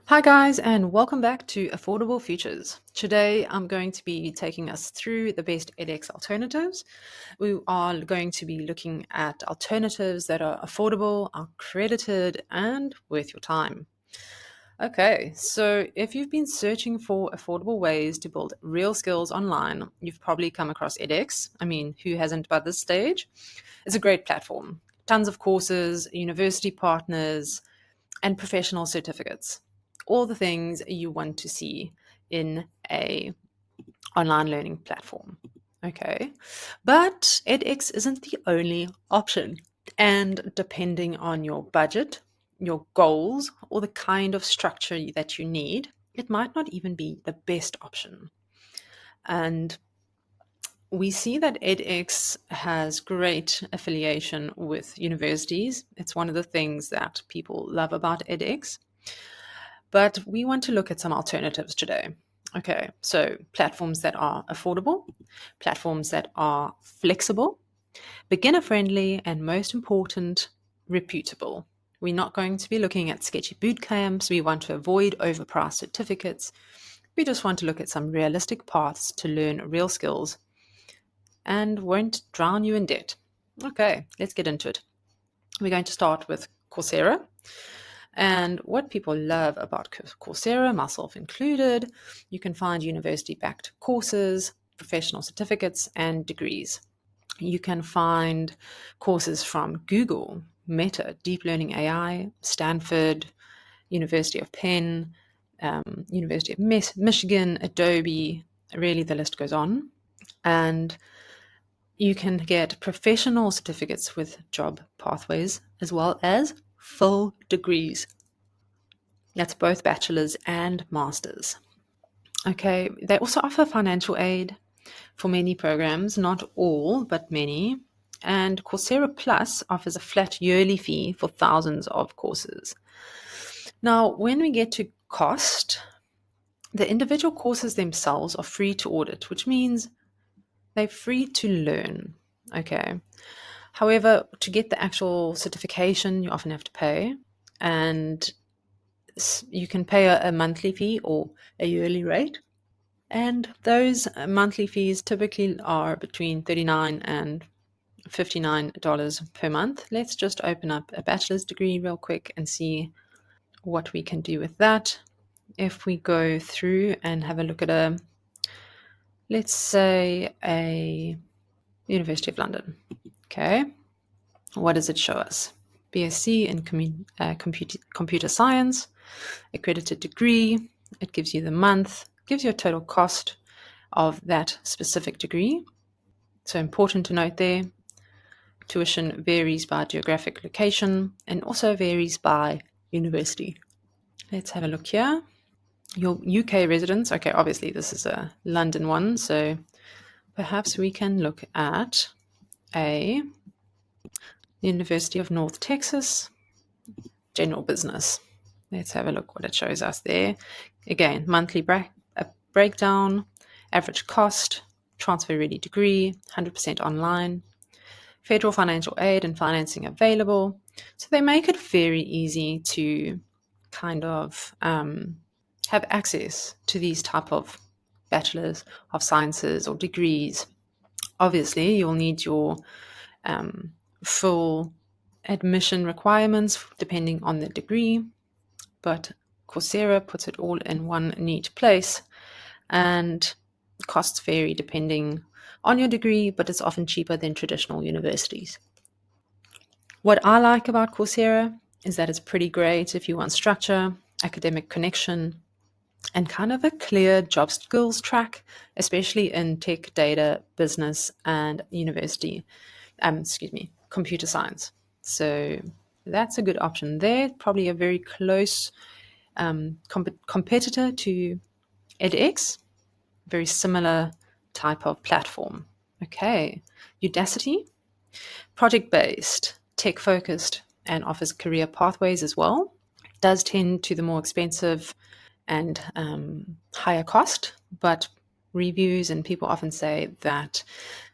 Hi, guys, and welcome back to Affordable Futures. Today, I'm going to be taking us through the best edX alternatives. We are going to be looking at alternatives that are affordable, are credited, and worth your time. Okay, so if you've been searching for affordable ways to build real skills online, you've probably come across edX. I mean, who hasn't by this stage? It's a great platform. Tons of courses, university partners, and professional certificates. All the things you want to see in a online learning platform. Okay. But edX isn't the only option. And depending on your budget, your goals, or the kind of structure that you need, it might not even be the best option. And we see that edX has great affiliation with universities. It's one of the things that people love about edX. But we want to look at some alternatives today. Okay, so platforms that are affordable, platforms that are flexible, beginner friendly, and most important, reputable. We're not going to be looking at sketchy boot camps. We want to avoid overpriced certificates. We just want to look at some realistic paths to learn real skills and won't drown you in debt. Okay, let's get into it. We're going to start with Coursera. And what people love about Coursera, myself included, you can find university backed courses, professional certificates, and degrees. You can find courses from Google, Meta, Deep Learning AI, Stanford, University of Penn, University of Michigan, Adobe, really the list goes on. And you can get professional certificates with job pathways as well as full degrees. That's both bachelor's and master's. Okay, they also offer financial aid for many programs, not all, but many. And Coursera Plus offers a flat yearly fee for thousands of courses. Now, when we get to cost, the individual courses themselves are free to audit, which means they're free to learn. Okay. However, to get the actual certification, you often have to pay. And you can pay a monthly fee or a yearly rate. And those monthly fees typically are between $39 and $59 per month. Let's just open up a bachelor's degree real quick and see what we can do with that. If we go through and have a look at let's say a University of London. Okay, what does it show us? BSc in computer science, accredited degree. It gives you the month, gives you a total cost of that specific degree. So important to note there, tuition varies by geographic location and also varies by university. Let's have a look here. Your UK residence, okay, obviously this is a London one, so perhaps we can look at a University of North Texas, general business. Let's have a look what it shows us there. Again, monthly breakdown, average cost, transfer-ready degree, 100% online, federal financial aid and financing available. So they make it very easy to kind of have access to these type of bachelors of sciences or degrees. Obviously, you'll need your full admission requirements depending on the degree, but Coursera puts it all in one neat place, and costs vary depending on your degree, but it's often cheaper than traditional universities. What I like about Coursera is that it's pretty great if you want structure, academic connection, and kind of a clear job skills track, especially in tech, data, business, and computer science. So that's a good option there. Probably a very close competitor to edX, very similar type of platform. Okay, Udacity, project-based, tech-focused, and offers career pathways as well. It does tend to the more expensive and higher cost, but reviews and people often say that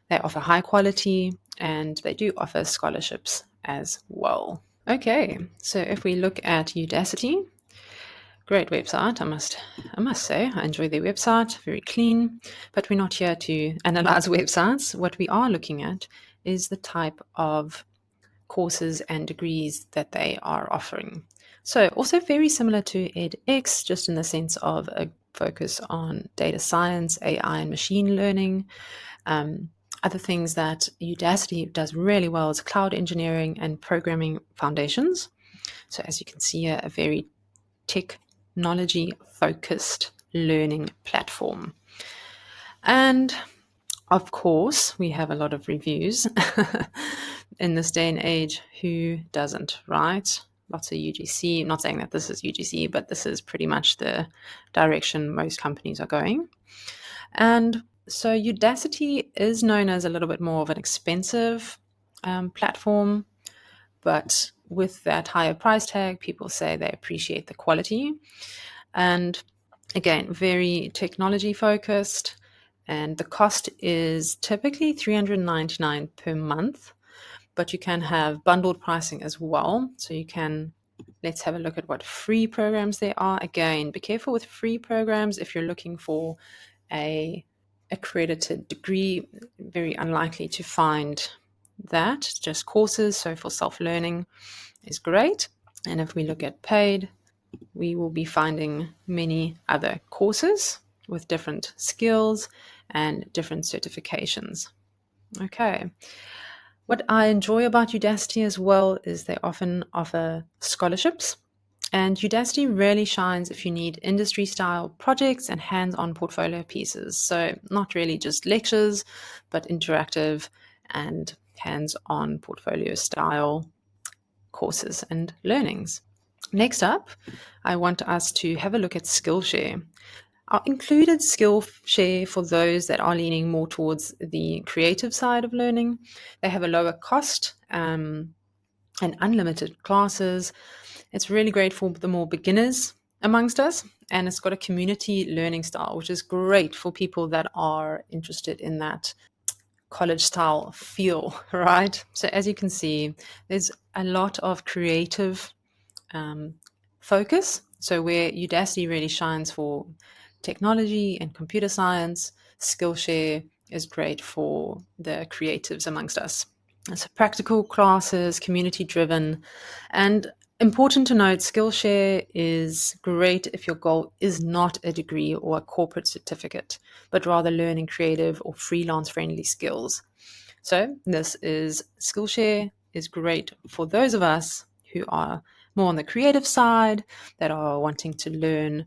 they offer high quality and they do offer scholarships as well. Okay, so if we look at Udacity, Great website, I must say. I enjoy their website, very clean, but we're not here to analyze websites. What we are looking at is the type of courses and degrees that they are offering. So also very similar to edX, just in the sense of a focus on data science, AI, and machine learning. Um, Other things that Udacity does really well is cloud engineering and programming foundations. So as you can see here, a very technology focused learning platform. And of course, we have a lot of reviews in this day and age. Who doesn't, right? Lots of UGC. I'm not saying that this is UGC, but this is pretty much the direction most companies are going. And so Udacity is known as a little bit more of an expensive platform, but with that higher price tag, people say they appreciate the quality. And again, very technology focused. And the cost is typically $399 per month, but you can have bundled pricing as well. So you can, let's have a look at what free programs there are. Again, be careful with free programs. If you're looking for a accredited degree, very unlikely to find that. Just courses. So for self-learning is great. And if we look at paid, we will be finding many other courses with different skills and different certifications. Okay. What I enjoy about Udacity as well is they often offer scholarships. And Udacity really shines if you need industry style projects and hands on portfolio pieces. So, not really just lectures, but interactive and hands on portfolio style courses and learnings. Next up, I want us to have a look at Skillshare. I included Skillshare for those that are leaning more towards the creative side of learning. They have a lower cost and unlimited classes. It's really great for the more beginners amongst us, and it's got a community learning style, which is great for people that are interested in that college style feel, right? So as you can see, there's a lot of creative focus. So where Udacity really shines for technology and computer science, Skillshare is great for the creatives amongst us. So practical classes, community driven, and important to note, Skillshare is great if your goal is not a degree or a corporate certificate, but rather learning creative or freelance friendly skills. So this is Skillshare is great for those of us who are more on the creative side, that are wanting to learn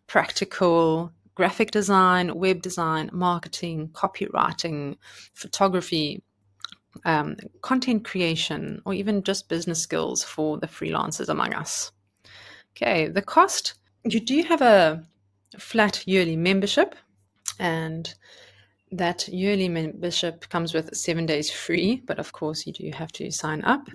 practical graphic design, web design, marketing, copywriting, photography, content creation, or even just business skills for the freelancers among us. Okay, the cost, you do have a flat yearly membership, and that yearly membership comes with 7 days free, but of course you do have to sign up.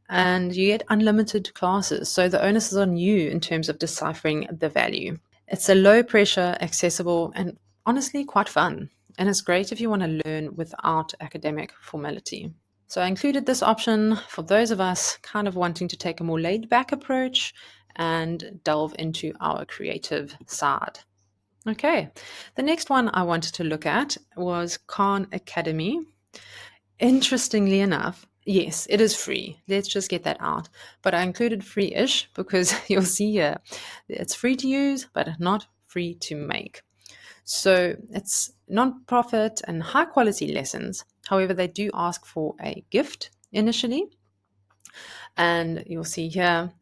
And you get unlimited classes. So the onus is on you in terms of deciphering the value. It's a low pressure, accessible, and honestly quite fun. And it's great if you want to learn without academic formality. So I included this option for those of us kind of wanting to take a more laid back approach and delve into our creative side. Okay, the next one I wanted to look at was Khan Academy. Interestingly enough, yes, it is free. Let's just get that out. But I included free-ish because you'll see here it's free to use, but not free to make. So it's non-profit and high-quality lessons. However, they do ask for a gift initially. And you'll see here,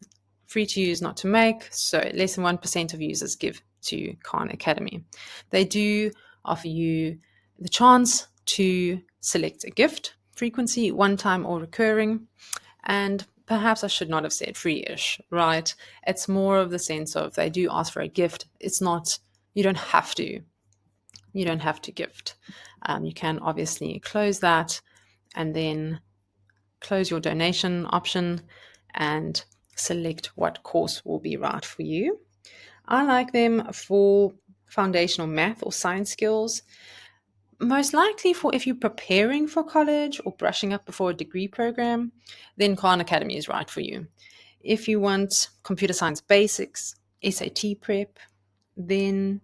free to use, not to make. So less than 1% of users give to Khan Academy. They do offer you the chance to select a gift frequency, one time or recurring. And perhaps I should not have said free-ish, right? It's more of the sense of they do ask for a gift. It's not, you don't have to. You don't have to gift. You can obviously close that and then close your donation option and select what course will be right for you. I like them for foundational math or science skills. Most likely for if you're preparing for college or brushing up before a degree program, then Khan Academy is right for you. If you want computer science basics, SAT prep, then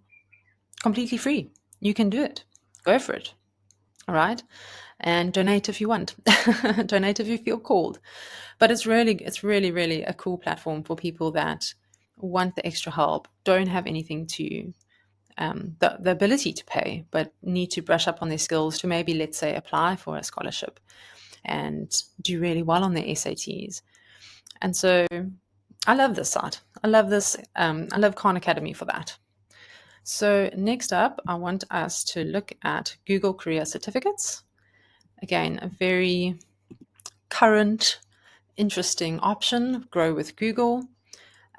completely free. You can do it. Go for it. All right. And donate if you want. Donate if you feel called. But it's really a cool platform for people that want the extra help, don't have anything to the ability to pay, but need to brush up on their skills to maybe, let's say, apply for a scholarship and do really well on their SATs. And so I love this site. I love this. I love Khan Academy for that. So next up, I want us to look at Google Career Certificates. Again, a very current, interesting option, grow with Google.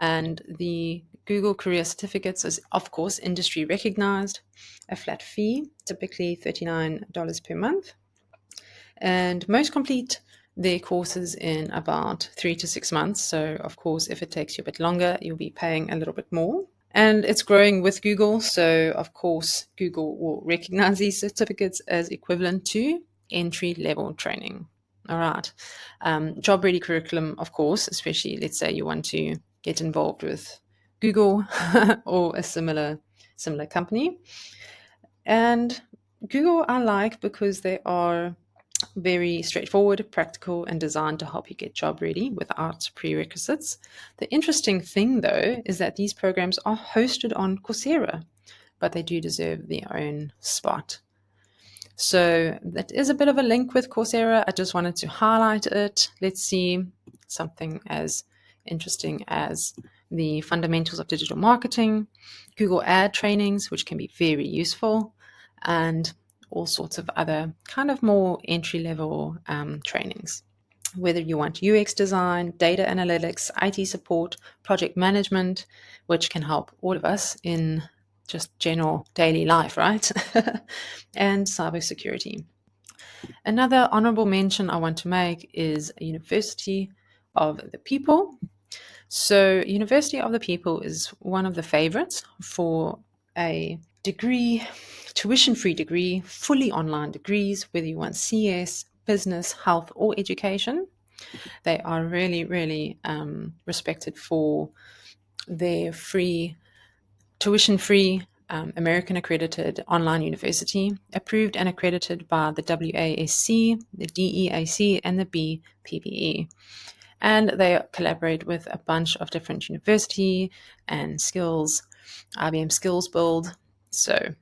And the Google Career Certificates is, of course, industry recognized, a flat fee, typically $39 per month. And most complete their courses in about 3 to 6 months. So, of course, if it takes you a bit longer, you'll be paying a little bit more. And it's growing with Google. So, of course, Google will recognize these certificates as equivalent to entry-level training. All right. Job-ready curriculum, of course, especially, let's say you want to get involved with Google or a similar company. And Google I like because they are very straightforward, practical, and designed to help you get job ready without prerequisites. The interesting thing, though, is that these programs are hosted on Coursera, but they do deserve their own spot. So that is a bit of a link with Coursera. I just wanted to highlight it. Let's see something as interesting as the fundamentals of digital marketing, Google ad trainings, which can be very useful, and all sorts of other kind of more entry-level trainings. Whether you want UX design, data analytics, IT support, project management, which can help all of us in just general daily life, right? And cybersecurity. Another honorable mention I want to make is University of the People. So, University of the People is one of the favorites for a degree, tuition-free degree, fully online degrees, whether you want CS, business, health, or education. They are really respected for their tuition-free, American accredited online university, approved and accredited by the WASC, the DEAC, and the BPPE. And they collaborate with a bunch of different university and skills, IBM Skills Build. So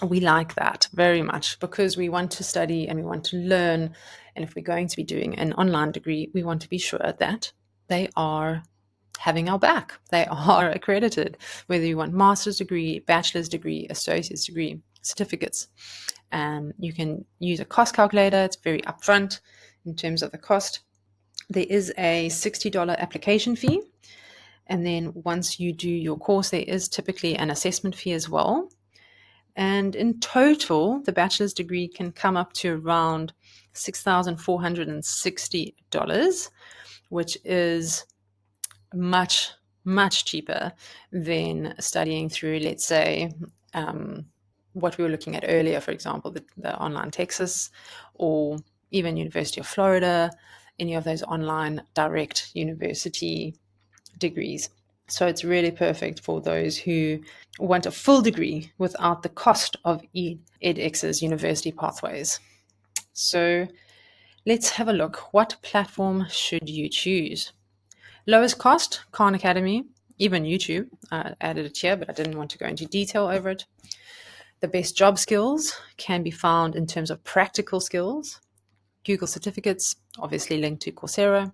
we like that very much because we want to study and we want to learn. And if we're going to be doing an online degree, we want to be sure that they are having our back. They are accredited, whether you want master's degree, bachelor's degree, associate's degree, certificates. You can use a cost calculator. It's very upfront in terms of the cost. There is a $60 application fee. And then once you do your course, there is typically an assessment fee as well. And in total, the bachelor's degree can come up to around $6,460, which is much cheaper than studying through, let's say, what we were looking at earlier, for example, the online Texas or even University of Florida, any of those online direct university degrees. So it's really perfect for those who want a full degree without the cost of edX's university pathways. So let's have a look. What platform should you choose? Lowest cost, Khan Academy, even YouTube. I added it here, but I didn't want to go into detail over it. The best job skills can be found in terms of practical skills. Google certificates, obviously linked to Coursera.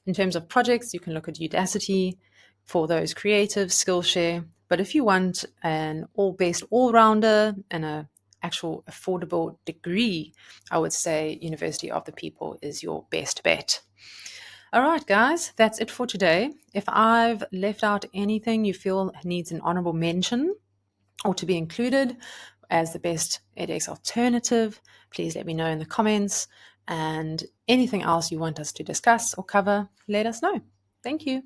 In terms of projects, you can look at Udacity for those creative, Skillshare. But if you want an all-based all-rounder and an actual affordable degree, I would say University of the People is your best bet. All right, guys, that's it for today. If I've left out anything you feel needs an honorable mention or to be included as the best edX alternative, please let me know in the comments. And anything else you want us to discuss or cover, let us know. Thank you.